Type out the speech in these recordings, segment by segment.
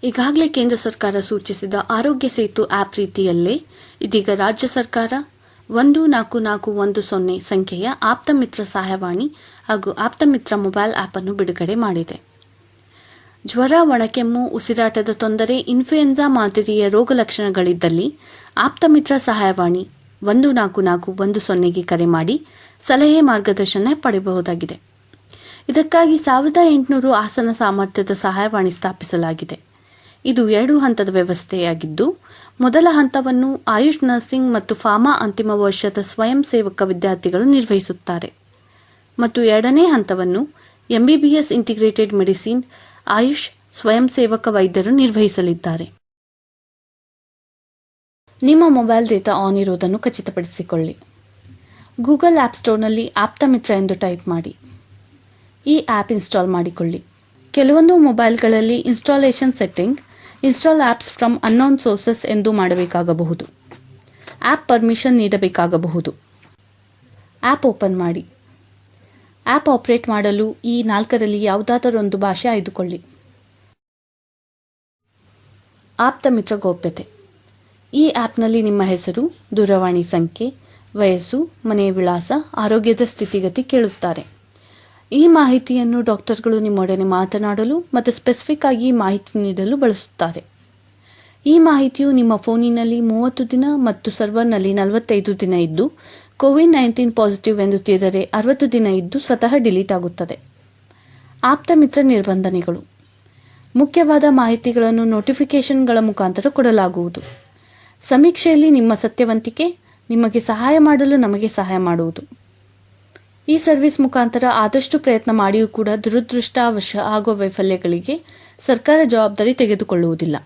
ಈಗಾಗಲೇ ಕೇಂದ್ರ ಸರ್ಕಾರ ಸೂಚಿಸಿದ ಆರೋಗ್ಯ ಸೇತು ಆ್ಯಪ್ ರೀತಿಯಲ್ಲೇ ಇದೀಗ ರಾಜ್ಯ ಸರ್ಕಾರ 14410 ಸಂಖ್ಯೆಯ ಆಪ್ತಮಿತ್ರ ಸಹಾಯವಾಣಿ ಹಾಗೂ ಆಪ್ತಮಿತ್ರ ಮೊಬೈಲ್ ಆ್ಯಪ್ ಅನ್ನು ಬಿಡುಗಡೆ ಮಾಡಿದೆ. ಜ್ವರ, ಒಣಕೆಮ್ಮು, ಉಸಿರಾಟದ ತೊಂದರೆ, ಇನ್ಫ್ಲುಯೆನ್ಸಾ ಮಾದರಿಯ ರೋಗ ಲಕ್ಷಣಗಳಿದ್ದಲ್ಲಿ ಆಪ್ತಮಿತ್ರ ಸಹಾಯವಾಣಿ 14410ಗೆ ಕರೆ ಮಾಡಿ ಸಲಹೆ ಮಾರ್ಗದರ್ಶನ ಪಡೆಯಬಹುದಾಗಿದೆ. ಇದಕ್ಕಾಗಿ 1800 ಆಸನ ಸಾಮರ್ಥ್ಯದ ಸಹಾಯವಾಣಿ ಸ್ಥಾಪಿಸಲಾಗಿದೆ. ಇದು 2 ಹಂತದ ವ್ಯವಸ್ಥೆಯಾಗಿದ್ದು, ಮೊದಲ ಹಂತವನ್ನು ಆಯುಷ್ ನರ್ಸಿಂಗ್ ಮತ್ತು ಫಾರ್ಮಾ ಅಂತಿಮ ವರ್ಷದ ಸ್ವಯಂ ಸೇವಕ ವಿದ್ಯಾರ್ಥಿಗಳು ನಿರ್ವಹಿಸುತ್ತಾರೆ ಮತ್ತು ಎರಡನೇ ಹಂತವನ್ನು MBBS ಇಂಟಿಗ್ರೇಟೆಡ್ ಮೆಡಿಸಿನ್ ಆಯುಷ್ ಸ್ವಯಂ ಸೇವಕ ವೈದ್ಯರು ನಿರ್ವಹಿಸಲಿದ್ದಾರೆ. ನಿಮ್ಮ ಮೊಬೈಲ್ ಡೇಟಾ ಆನ್ ಇರುವುದನ್ನು ಖಚಿತಪಡಿಸಿಕೊಳ್ಳಿ. ಗೂಗಲ್ ಆ್ಯಪ್ ಸ್ಟೋರ್ನಲ್ಲಿ ಆಪ್ತಮಿತ್ರ ಎಂದು ಟೈಪ್ ಮಾಡಿ. ಈ ಆ್ಯಪ್ ಇನ್ಸ್ಟಾಲ್ ಮಾಡಿಕೊಳ್ಳಿ. ಕೆಲವೊಂದು ಮೊಬೈಲ್ಗಳಲ್ಲಿ installation setting install apps from unknown sources ಎಂದು ಮಾಡಬೇಕಾಗಬಹುದು. ಆ್ಯಪ್ ಪರ್ಮಿಷನ್ ನೀಡಬೇಕಾಗಬಹುದು. ಆ್ಯಪ್ ಓಪನ್ ಮಾಡಿ. ಆ್ಯಪ್ ಆಪರೇಟ್ ಮಾಡಲು ಈ 4ರಲ್ಲಿ ಯಾವುದಾದರೊಂದು ಭಾಷೆ ಆಯ್ದುಕೊಳ್ಳಿ. ಆಪ್ತಮಿತ್ರ ಗೌಪ್ಯತೆ. ಈ ಆ್ಯಪ್ನಲ್ಲಿ ನಿಮ್ಮ ಹೆಸರು, ದೂರವಾಣಿ ಸಂಖ್ಯೆ, ವಯಸ್ಸು, ಮನೆಯ ವಿಳಾಸ, ಆರೋಗ್ಯದ ಸ್ಥಿತಿಗತಿ ಕೇಳುತ್ತಾರೆ. ಈ ಮಾಹಿತಿಯನ್ನು ಡಾಕ್ಟರ್ಗಳು ನಿಮ್ಮೊಡನೆ ಮಾತನಾಡಲು ಮತ್ತು ಸ್ಪೆಸಿಫಿಕ್ ಆಗಿ ಮಾಹಿತಿ ನೀಡಲು ಬಳಸುತ್ತಾರೆ. ಈ ಮಾಹಿತಿಯು ನಿಮ್ಮ ಫೋನಿನಲ್ಲಿ 30 ದಿನ ಮತ್ತು ಸರ್ವರ್ನಲ್ಲಿ 45 ದಿನ ಇದ್ದು, ಕೋವಿಡ್-19 ಪಾಸಿಟಿವ್ ಎಂದು ತಿಳಿದರೆ 60 ದಿನ ಇದ್ದು ಸ್ವತಃ ಡಿಲೀಟ್ ಆಗುತ್ತದೆ. ಆಪ್ತಮಿತ್ರ ನಿರ್ಬಂಧನೆಗಳು. ಮುಖ್ಯವಾದ ಮಾಹಿತಿಗಳನ್ನು ನೋಟಿಫಿಕೇಷನ್ಗಳ ಮುಖಾಂತರ ಕೊಡಲಾಗುವುದು. ಸಮೀಕ್ಷೆಯಲ್ಲಿ ನಿಮ್ಮ ಸತ್ಯವಂತಿಕೆ, ನಿಮಗೆ ಸಹಾಯ ಮಾಡಲು ನಮಗೆ ಸಹಾಯ ಮಾಡುವುದು. ಈ ಸರ್ವಿಸ್ ಮುಖಾಂತರ ಆದಷ್ಟು ಪ್ರಯತ್ನ ಮಾಡಿಯೂ ಕೂಡ ದುರದೃಷ್ಟವಶ ಆಗುವ ವೈಫಲ್ಯಗಳಿಗೆ ಸರ್ಕಾರ ಜವಾಬ್ದಾರಿ ತೆಗೆದುಕೊಳ್ಳುವುದಿಲ್ಲ.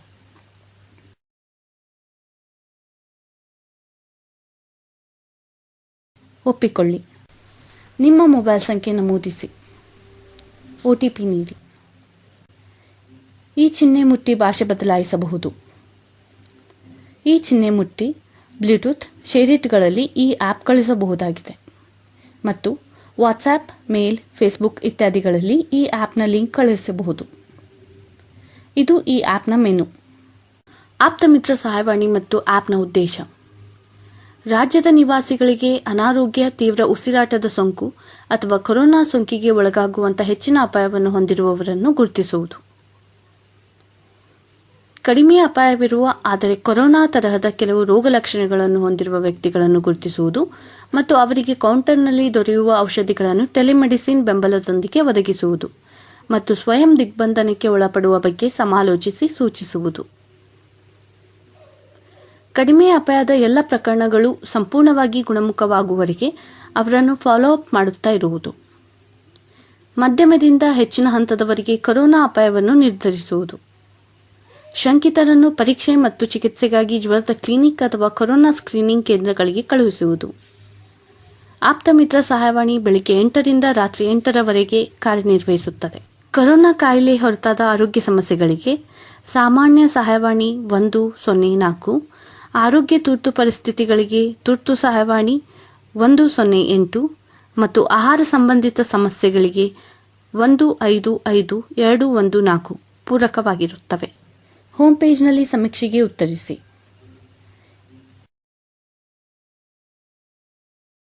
ಒಪ್ಪಿಕೊಳ್ಳಿ. ನಿಮ್ಮ ಮೊಬೈಲ್ ಸಂಖ್ಯೆ ನಮೂದಿಸಿ. OTP ನೀಡಿ. ಈ ಚಿಹ್ನೆ ಮುಟ್ಟಿ ಭಾಷೆ ಬದಲಾಯಿಸಬಹುದು. ಈ ಚಿಹ್ನೆ ಮುಟ್ಟಿ ಬ್ಲೂಟೂತ್, ಶೇರಿಟ್ಗಳಲ್ಲಿ ಈ ಆ್ಯಪ್ ಕಳಿಸಬಹುದಾಗಿದೆ ಮತ್ತು ವಾಟ್ಸ್ಆ್ಯಪ್, ಮೇಲ್, ಫೇಸ್ಬುಕ್ ಇತ್ಯಾದಿಗಳಲ್ಲಿ ಈ ಆ್ಯಪ್ನ ಲಿಂಕ್ ಕಳುಹಿಸಬಹುದು. ಇದು ಈ ಆ್ಯಪ್ನ ಮೆನು. ಆಪ್ತಮಿತ್ರ ಸಹಾಯವಾಣಿ ಮತ್ತು ಆ್ಯಪ್ನ ಉದ್ದೇಶ: ರಾಜ್ಯದ ನಿವಾಸಿಗಳಿಗೆ ಅನಾರೋಗ್ಯ, ತೀವ್ರ ಉಸಿರಾಟದ ಸೋಂಕು ಅಥವಾ ಕೊರೋನಾ ಸೋಂಕಿಗೆ ಒಳಗಾಗುವಂಥ ಹೆಚ್ಚಿನ ಅಪಾಯವನ್ನು ಹೊಂದಿರುವವರನ್ನು ಗುರುತಿಸುವುದು. ಕಡಿಮೆ ಅಪಾಯವಿರುವ ಆದರೆ ಕೊರೋನಾ ತರಹದ ಕೆಲವು ರೋಗ ಲಕ್ಷಣಗಳನ್ನು ಹೊಂದಿರುವ ವ್ಯಕ್ತಿಗಳನ್ನು ಗುರುತಿಸುವುದು ಮತ್ತು ಅವರಿಗೆ ಕೌಂಟರ್ನಲ್ಲಿ ದೊರೆಯುವ ಔಷಧಿಗಳನ್ನು ಟೆಲಿಮೆಡಿಸಿನ್ ಬೆಂಬಲದೊಂದಿಗೆ ಒದಗಿಸುವುದು ಮತ್ತು ಸ್ವಯಂ ದಿಗ್ಬಂಧನಕ್ಕೆ ಒಳಪಡುವ ಬಗ್ಗೆ ಸಮಾಲೋಚಿಸಿ ಸೂಚಿಸುವುದು. ಕಡಿಮೆ ಅಪಾಯದ ಎಲ್ಲ ಪ್ರಕರಣಗಳು ಸಂಪೂರ್ಣವಾಗಿ ಗುಣಮುಖವಾಗುವವರೆಗೆ ಅವರನ್ನು ಫಾಲೋ ಅಪ್ ಮಾಡುತ್ತಾ ಇರುವುದು. ಮಧ್ಯಮದಿಂದ ಹೆಚ್ಚಿನ ಹಂತದವರೆಗೆ ಕೊರೋನಾ ಅಪಾಯವನ್ನು ನಿರ್ಧರಿಸುವುದು. ಶಂಕಿತರನ್ನು ಪರೀಕ್ಷೆ ಮತ್ತು ಚಿಕಿತ್ಸೆಗಾಗಿ ಜ್ವರದ ಕ್ಲಿನಿಕ್ ಅಥವಾ ಕೊರೋನಾ ಸ್ಕ್ರೀನಿಂಗ್ ಕೇಂದ್ರಗಳಿಗೆ ಕಳುಹಿಸುವುದು. ಆಪ್ತಮಿತ್ರ ಸಹಾಯವಾಣಿ ಬೆಳಿಗ್ಗೆ 8ರಿಂದ ರಾತ್ರಿ 8ರವರೆಗೆ ಕಾರ್ಯನಿರ್ವಹಿಸುತ್ತದೆ. ಕೊರೋನಾ ಕಾಯಿಲೆ ಹೊರತಾದ ಆರೋಗ್ಯ ಸಮಸ್ಯೆಗಳಿಗೆ ಸಾಮಾನ್ಯ ಸಹಾಯವಾಣಿ 104, ಆರೋಗ್ಯ ತುರ್ತು ಪರಿಸ್ಥಿತಿಗಳಿಗೆ ತುರ್ತು ಸಹಾಯವಾಣಿ 108 ಮತ್ತು ಆಹಾರ ಸಂಬಂಧಿತ ಸಮಸ್ಯೆಗಳಿಗೆ 155-214 ಪೂರಕವಾಗಿರುತ್ತವೆ. ಹೋಮ್ ಪೇಜ್ನಲ್ಲಿ ಸಮೀಕ್ಷೆಗೆ ಉತ್ತರಿಸಿ.